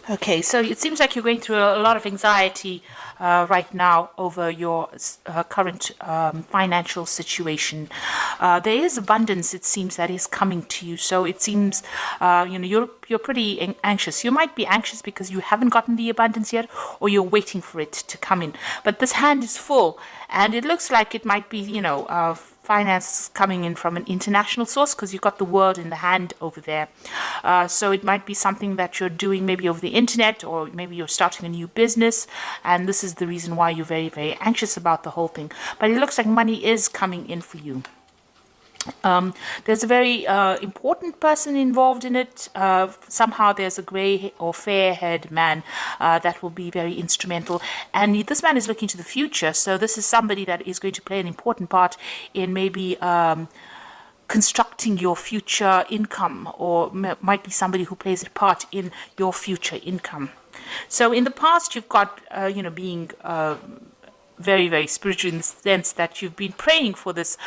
Okay, so it seems like you're going through a lot of anxiety right now over your current financial situation. There is abundance, it seems, that is coming to you. So it seems, you're pretty anxious. You might be anxious because you haven't gotten the abundance yet, or you're waiting for it to come in. But this hand is full, and it looks like it might be, finance coming in from an international source, because you've got the world in the hand over there. So it might be something that you're doing maybe over the internet, or maybe you're starting a new business, and this is the reason why you're very, very anxious about the whole thing. But it looks like money is coming in for you. There's a very important person involved in it. Somehow there's a grey or fair-haired man that will be very instrumental. And this man is looking to the future. So this is somebody that is going to play an important part in maybe constructing your future income, or might be somebody who plays a part in your future income. So in the past, you've got, being very, very spiritual in the sense that you've been praying for this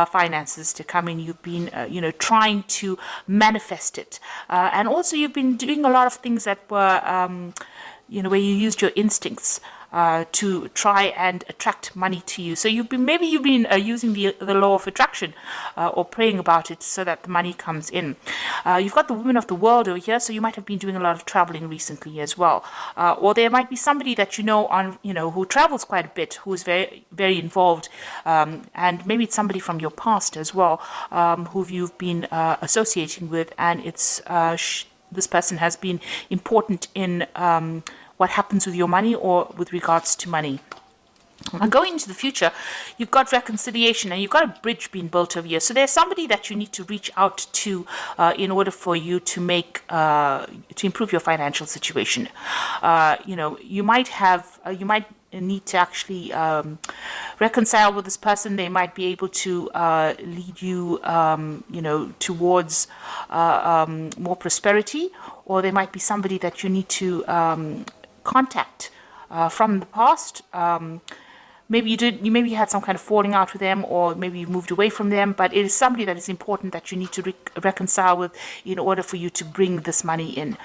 finances to come in. You've been, trying to manifest it. And also you've been doing a lot of things that were, where you used your instincts to try and attract money to you. So you've been using the law of attraction or praying about it so that the money comes in. You've got the woman of the world over here, so you might have been doing a lot of traveling recently as well. Or there might be somebody that who travels quite a bit, who is very, very involved, and maybe it's somebody from your past as well, who you've been associating with, and it's this person has been important in what happens with your money or with regards to money. Now, going into the future, you've got reconciliation, and you've got a bridge being built over here. So there's somebody that you need to reach out to in order for you to to improve your financial situation. You might need to actually reconcile with this person. They might be able to lead you, towards more prosperity, or there might be somebody that you need to contact from the past. Maybe you had some kind of falling out with them, or maybe you moved away from them, but it is somebody that is important that you need to reconcile with in order for you to bring this money in.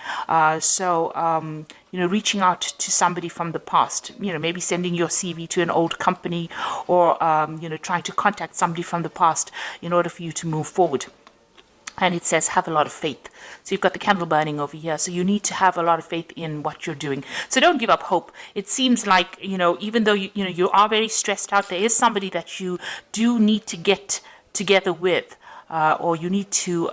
Reaching out to somebody from the past, maybe sending your CV to an old company, or, trying to contact somebody from the past in order for you to move forward. And it says, have a lot of faith. So you've got the candle burning over here. So you need to have a lot of faith in what you're doing. So don't give up hope. It seems like, even though you are very stressed out, there is somebody that you do need to get together with. Or you need to,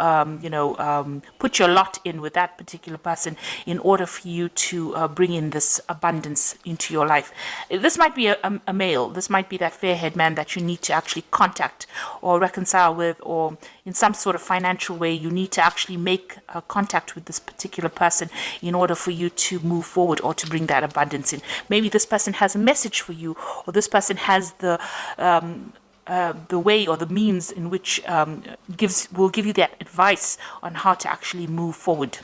put your lot in with that particular person in order for you to bring in this abundance into your life. This might be a male. This might be that fair-haired man that you need to actually contact or reconcile with, or in some sort of financial way, you need to actually make contact with this particular person in order for you to move forward or to bring that abundance in. Maybe this person has a message for you, or this person has the way or the means in which will give you that advice on how to actually move forward.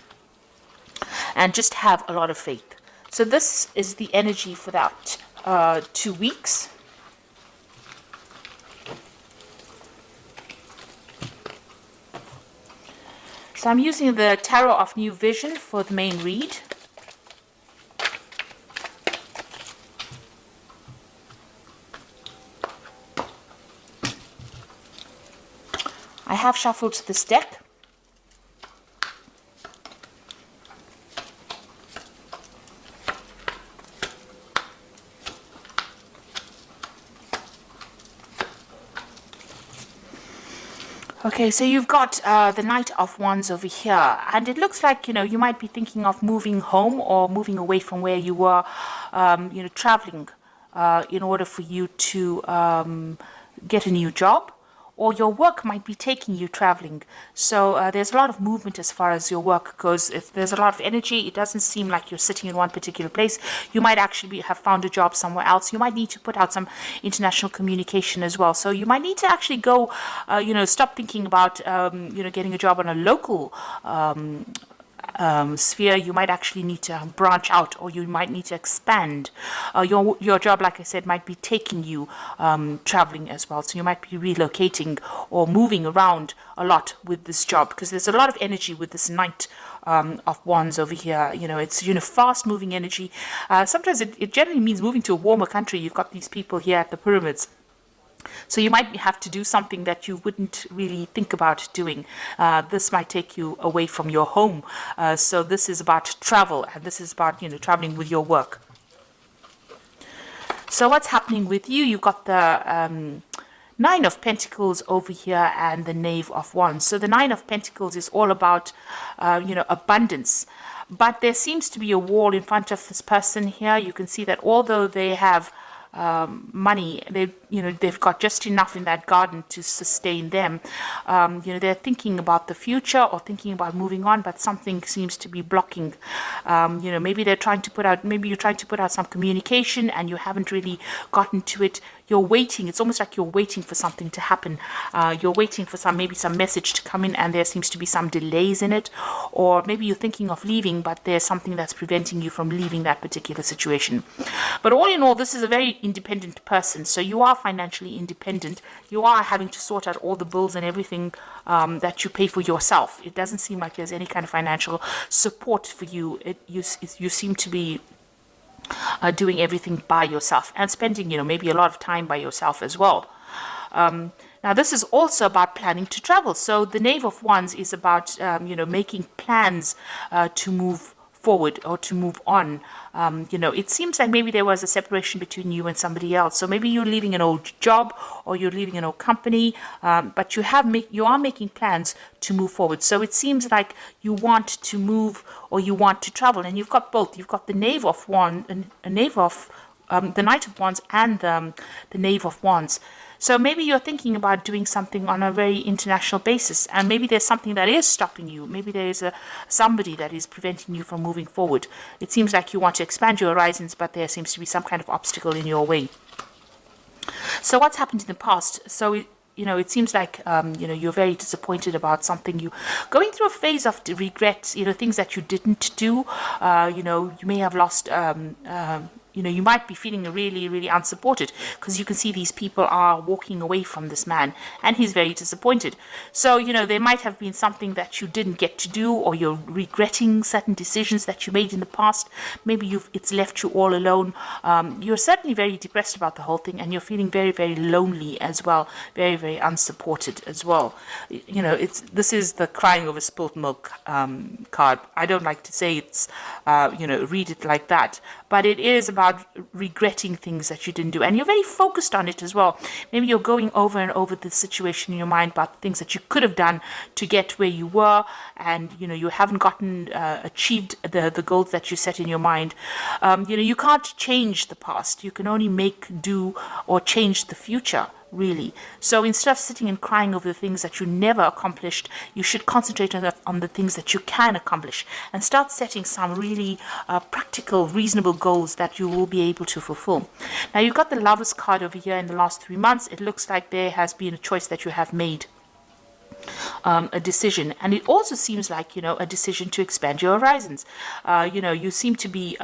And just have a lot of faith. So this is the energy for that 2 weeks. So I'm using the Tarot of New Vision for the main read. I have shuffled this deck. Okay, so you've got the Knight of Wands over here, and it looks like, you might be thinking of moving home or moving away from where you were, traveling in order for you to get a new job. Or your work might be taking you traveling. So there's a lot of movement as far as your work goes. If there's a lot of energy, it doesn't seem like you're sitting in one particular place. You might actually have found a job somewhere else. You might need to put out some international communication as well. So you might need to actually go, stop thinking about, getting a job on a local sphere, you might actually need to branch out, or you might need to expand. Your job, like I said, might be taking you traveling as well. So you might be relocating or moving around a lot with this job, because there's a lot of energy with this Knight of Wands over here. It's fast moving energy. Sometimes it generally means moving to a warmer country. You've got these people here at the pyramids, so you might have to do something that you wouldn't really think about doing. This might take you away from your home. So this is about travel, and this is about traveling with your work. So what's happening with you? You've got the Nine of Pentacles over here and the Knave of Wands. So the Nine of Pentacles is all about abundance. But there seems to be a wall in front of this person here. You can see that although they have money, they've got just enough in that garden to sustain them. They're thinking about the future or thinking about moving on, but something seems to be blocking. Maybe you're trying to put out some communication and you haven't really gotten to it. You're waiting. It's almost like you're waiting for something to happen. You're waiting for maybe some message to come in, and there seems to be some delays in it. Or maybe you're thinking of leaving, but there's something that's preventing you from leaving that particular situation. But all in all, this is a very independent person. So you are financially independent. You are having to sort out all the bills and everything that you pay for yourself. It doesn't seem like there's any kind of financial support for you. You seem to be doing everything by yourself and spending, maybe a lot of time by yourself as well. Now, this is also about planning to travel. So the Knave of Wands is about, making plans to move forward or to move on. It seems like maybe there was a separation between you and somebody else. So maybe you're leaving an old job or you're leaving an old company, but you are making plans to move forward. So it seems like you want to move or you want to travel, and you've got both. You've got the Knave of Wands, the Knight of Wands, and the Knave of Wands. So maybe you're thinking about doing something on a very international basis, and maybe there's something that is stopping you. Maybe there is somebody that is preventing you from moving forward. It seems like you want to expand your horizons, but there seems to be some kind of obstacle in your way. So what's happened in the past? So it seems like, you're very disappointed about something. You going through a phase of regrets, things that you didn't do. You may have lost, you might be feeling really, really unsupported, because you can see these people are walking away from this man and he's very disappointed. So, there might have been something that you didn't get to do, or you're regretting certain decisions that you made in the past. Maybe it's left you all alone. You're certainly very depressed about the whole thing, and you're feeling very, very lonely as well, very, very unsupported as well. This is the crying over spilt milk card. I don't like to say it's, read it like that, but it is about regretting things that you didn't do, and you're very focused on it as well. Maybe you're going over and over the situation in your mind about things that you could have done to get where you were, and you haven't achieved the goals that you set in your mind. You can't change the past. You can only make do or change the future, really. So instead of sitting and crying over the things that you never accomplished, you should concentrate on the things that you can accomplish, and start setting some really practical, reasonable goals that you will be able to fulfill. Now, you've got the Lovers card over here. In the last 3 months, it looks like there has been a choice that you have made. A decision, and it also seems like a decision to expand your horizons. You seem to be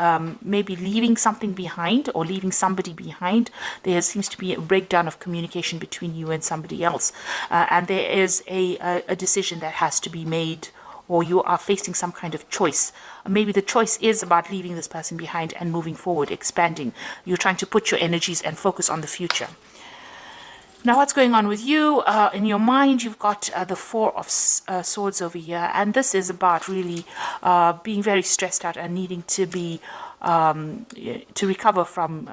maybe leaving something behind or leaving somebody behind. There seems to be a breakdown of communication between you and somebody else, and there is a decision that has to be made, or you are facing some kind of choice. Maybe the choice is about leaving this person behind and moving forward, expanding. You're trying to put your energies and focus on the future. Now, what's going on with you? In your mind, you've got the Four of Swords over here, and this is about really being very stressed out and needing to be to recover from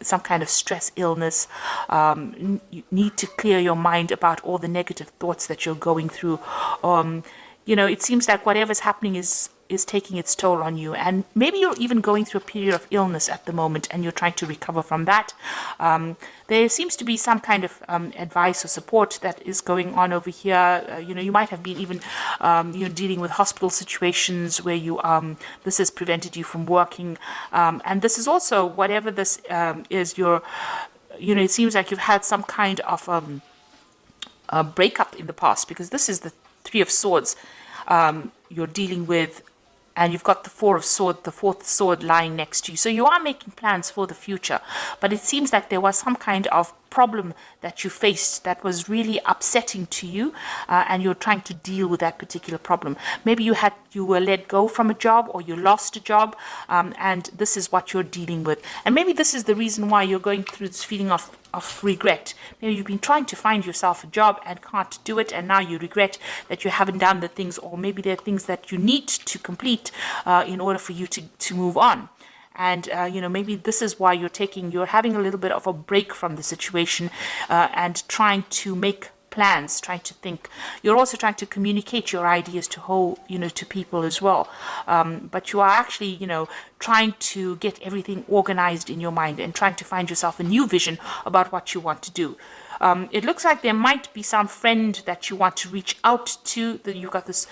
some kind of stress, illness. You need to clear your mind about all the negative thoughts that you're going through. It seems like whatever's happening is taking its toll on you, and maybe you're even going through a period of illness at the moment, and you're trying to recover from that. There seems to be some kind of advice or support that is going on over here. You might have been even dealing with hospital situations where this has prevented you from working, and this is also, whatever this is, it seems like you've had some kind of a breakup in the past, because this is the Three of Swords. you're dealing with, and you've got the fourth sword lying next to you. So you are making plans for the future, but it seems like there was some kind of problem that you faced that was really upsetting to you, and you're trying to deal with that particular problem. Maybe you were let go from a job, or you lost a job, and this is what you're dealing with. And maybe this is the reason why you're going through this feeling of regret. Maybe you've been trying to find yourself a job and can't do it, and now you regret that you haven't done the things, or maybe there are things that you need to complete in order for you to move on. And maybe this is why you're having a little bit of a break from the situation, and trying to make plans, trying to think. You're also trying to communicate your ideas to people as well. But you are actually, trying to get everything organized in your mind and trying to find yourself a new vision about what you want to do. It looks like there might be some friend that you want to reach out to. That you've got this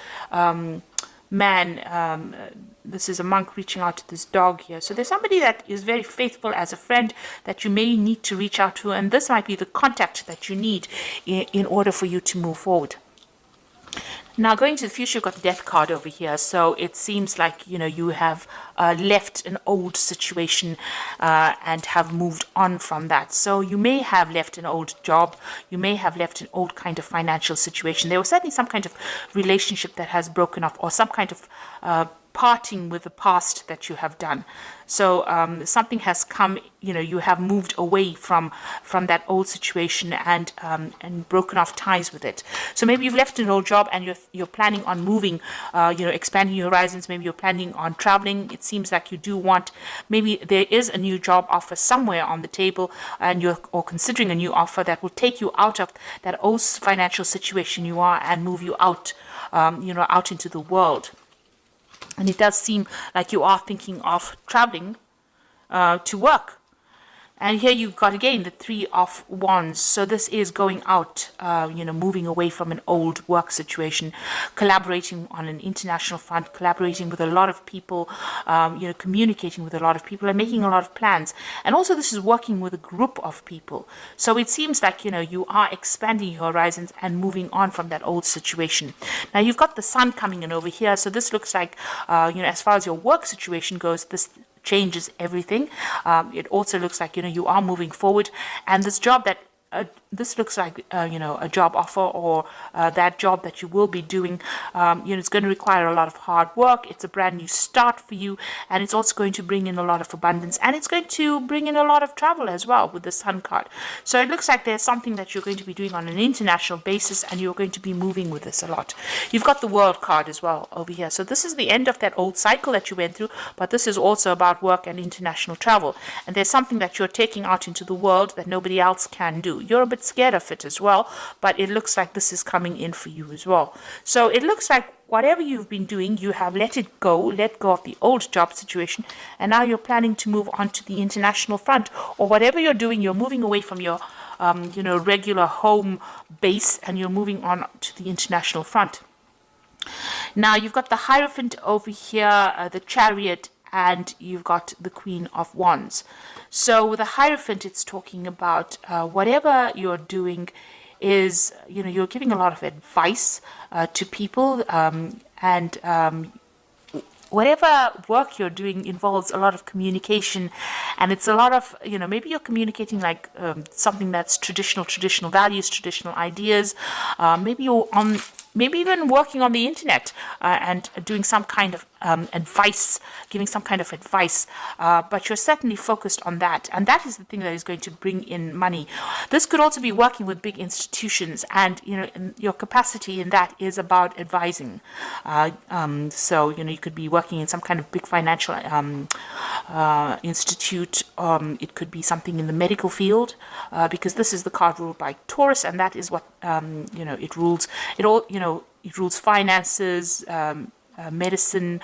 man, this is a monk reaching out to this dog here. So there's somebody that is very faithful as a friend that you may need to reach out to, and this might be the contact that you need in order for you to move forward. Now, going to the future, you've got the Death card over here. So it seems like, you have left an old situation and have moved on from that. So you may have left an old job. You may have left an old kind of financial situation. There was certainly some kind of relationship that has broken off, or some kind of parting with the past that you have done. So something has come, you have moved away from that old situation and broken off ties with it. So maybe you've left an old job and you're planning on moving, expanding your horizons. Maybe you're planning on traveling. It seems like you do want, maybe there is a new job offer somewhere on the table, and you're considering a new offer that will take you out of that old financial situation you are and move you out, out into the world. And it does seem like you are thinking of traveling to work. And here you've got, again, the Three of Wands. So this is going out, moving away from an old work situation, collaborating on an international front, collaborating with a lot of people, communicating with a lot of people and making a lot of plans. And also this is working with a group of people. So it seems like, you are expanding your horizons and moving on from that old situation. Now you've got the Sun coming in over here. So this looks like, as far as your work situation goes, this changes everything. It also looks like you are moving forward, and this job that this looks like a job offer, or that job that you will be doing, it's going to require a lot of hard work. It's a brand new start for you, and it's also going to bring in a lot of abundance, and it's going to bring in a lot of travel as well with the Sun card. So it looks like there's something that you're going to be doing on an international basis, and you're going to be moving with this a lot. You've got the World card as well over here. So this is the end of that old cycle that you went through, but this is also about work and international travel. And there's something that you're taking out into the world that nobody else can do. You're a bit scared of it as well, but it looks like this is coming in for you as well. So it looks like whatever you've been doing, you have let go of the old job situation, and now you're planning to move on to the international front, or whatever you're doing, you're moving away from your regular home base, and you're moving on to the international front. Now you've got the Hierophant over here, the Chariot, and you've got the Queen of Wands. So with the Hierophant, it's talking about whatever you're doing is, you're giving a lot of advice to people, and whatever work you're doing involves a lot of communication, and it's a lot of, maybe you're communicating like something that's traditional values, traditional ideas. Maybe you're maybe even working on the internet and doing some kind of advice, giving some kind of advice, but you're certainly focused on that, and that is the thing that is going to bring in money. This could also be working with big institutions, and your capacity in that is about advising. So you could be working in some kind of big financial institute. It could be something in the medical field, because this is the card ruled by Taurus, and that is what it rules. It rules finances, medicine,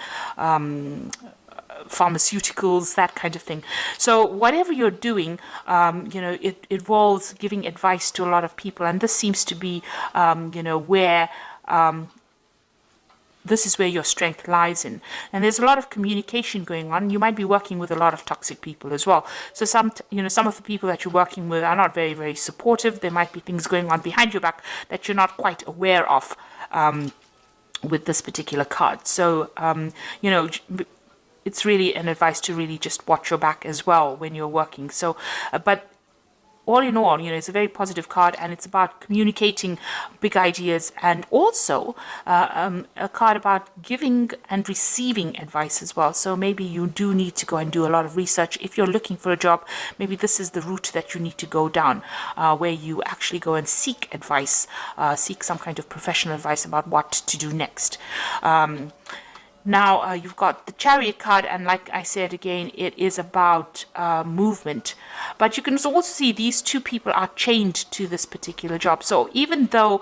pharmaceuticals, that kind of thing. So whatever you're doing, it involves giving advice to a lot of people, and this seems to be, where this is where your strength lies in. And there's a lot of communication going on. You might be working with a lot of toxic people as well. So some of the people that you're working with are not very, very supportive. There might be things going on behind your back that you're not quite aware of. with this particular card. So, you know, it's really an advice to really just watch your back as well when you're working. So, but all in all, you know, it's a very positive card, and it's about communicating big ideas, and also a card about giving and receiving advice as well. So maybe you do need to go and do a lot of research. If you're looking for a job, maybe this is the route that you need to go down, where you actually go and seek advice, seek some kind of professional advice about what to do next. Now, you've got the Chariot card, and like I said again, it is about movement. But you can also see these two people are chained to this particular job. So even though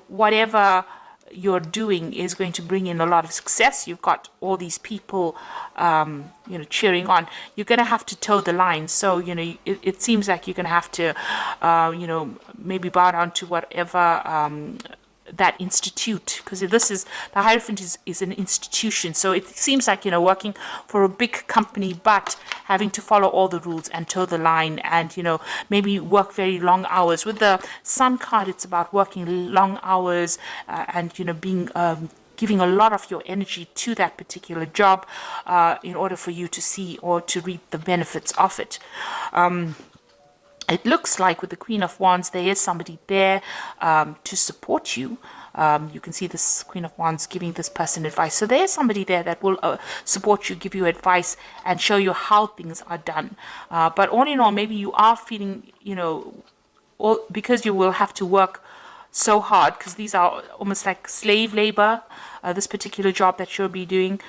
whatever you're doing is going to bring in a lot of success, you've got all these people, you know, cheering on, you're going to have to toe the line. So, you know, it seems like you're going to have to, you know, maybe bow down to whatever that institute, because this is the Hierophant is an institution. So it seems like, you know, working for a big company, but having to follow all the rules and toe the line, and, you know, maybe work very long hours. With the Sun card, it's about working long hours, and, you know, being giving a lot of your energy to that particular job in order for you to see or to reap the benefits of it. It looks like with the Queen of Wands, there is somebody there to support you. You can see this Queen of Wands giving this person advice. So there's somebody there that will support you, give you advice, and show you how things are done. But all in all, maybe you are feeling, you know, because you will have to work so hard, because these are almost like slave labor, this particular job that you'll be doing,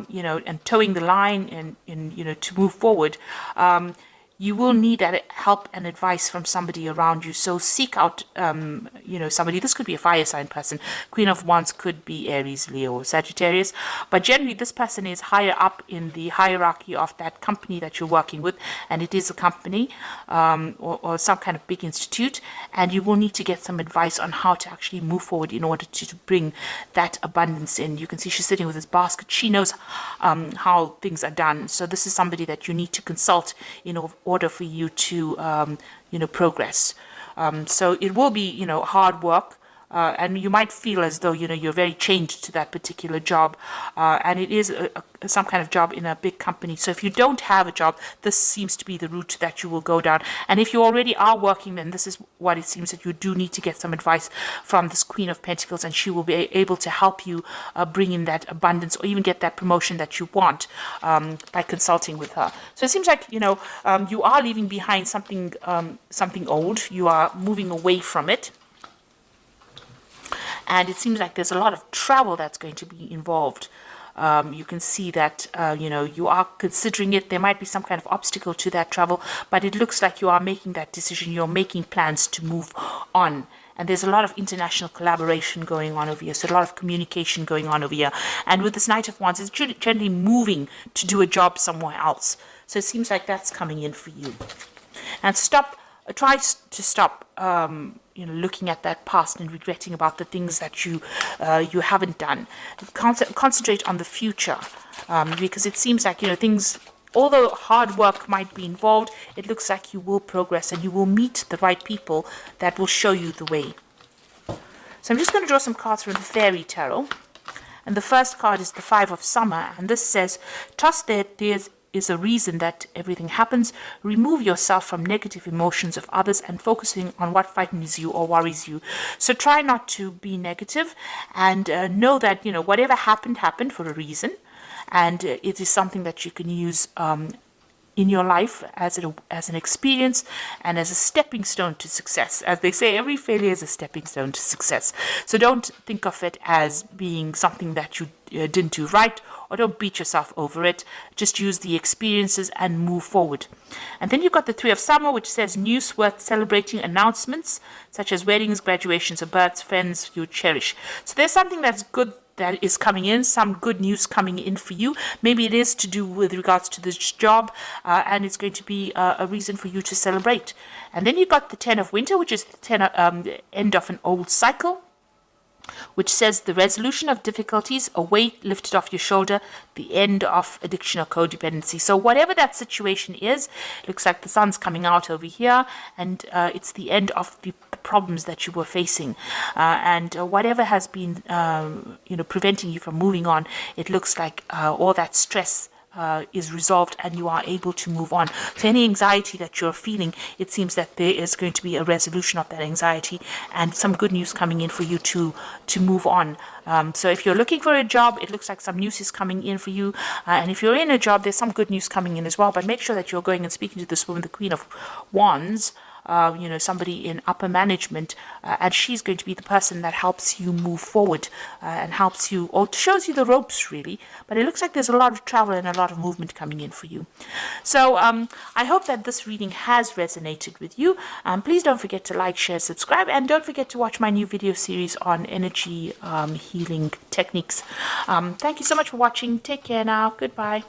you know, and towing the line and you know, to move forward. You will need that help and advice from somebody around you. So seek out, you know, somebody. This could be a fire sign person. Queen of Wands could be Aries, Leo, or Sagittarius. But generally, this person is higher up in the hierarchy of that company that you're working with. And it is a company or some kind of big institute. And you will need to get some advice on how to actually move forward in order to bring that abundance in. You can see she's sitting with this basket. She knows how things are done. So this is somebody that you need to consult in order for you to, you know, progress. So it will be, you know, hard work. And you might feel as though, you know, you're very chained to that particular job. And it is some kind of job in a big company. So if you don't have a job, this seems to be the route that you will go down. And if you already are working, then this is what it seems that you do need to get some advice from this Queen of Pentacles, and she will be able to help you bring in that abundance, or even get that promotion that you want by consulting with her. So it seems like, you know, you are leaving behind something, something old. You are moving away from it. And it seems like there's a lot of travel that's going to be involved. You can see that, you know, you are considering it. There might be some kind of obstacle to that travel, but it looks like you are making that decision. You're making plans to move on. And there's a lot of international collaboration going on over here. So a lot of communication going on over here. And with this Knight of Wands, it's generally moving to do a job somewhere else. So it seems like that's coming in for you. And try to stop, you know, looking at that past and regretting about the things that you haven't done. Concentrate on the future, because it seems like, you know, things, although hard work might be involved, it looks like you will progress and you will meet the right people that will show you the way. So I'm just going to draw some cards from the Fairy Tarot. And the first card is the Five of Summer, and this says, trust that there's is a reason that everything happens. Remove yourself from negative emotions of others and focusing on what frightens you or worries you. So try not to be negative, and know that, you know, whatever happened for a reason, and it is something that you can use in your life as an experience and as a stepping stone to success. As they say, every failure is a stepping stone to success. So don't think of it as being something that you didn't do right, or don't beat yourself over it. Just use the experiences and move forward. And then you've got the Three of Summer, which says news worth celebrating, announcements such as weddings, graduations, or births, friends you cherish. So there's something that's good that is coming in, some good news coming in for you. Maybe it is to do with regards to this job, and it's going to be a reason for you to celebrate. And then you've got the Ten of Winter, which is the end of an old cycle. which says the resolution of difficulties, a weight lifted off your shoulder, the end of addiction or codependency. So whatever that situation is, it looks like the sun's coming out over here, and it's the end of the problems that you were facing, and whatever has been preventing you from moving on, it looks like all that stress is resolved and you are able to move on. So any anxiety that you're feeling, it seems that there is going to be a resolution of that anxiety and some good news coming in for you to move on. So if you're looking for a job, it looks like some news is coming in for you. And if you're in a job, there's some good news coming in as well. But make sure that you're going and speaking to this woman, the Queen of Wands, somebody in upper management, and she's going to be the person that helps you move forward and helps you, or shows you the ropes really. But it looks like there's a lot of travel and a lot of movement coming in for you. So I hope that this reading has resonated with you. Please don't forget to like, share, subscribe, and don't forget to watch my new video series on energy healing techniques. Thank you so much for watching. Take care now. Goodbye.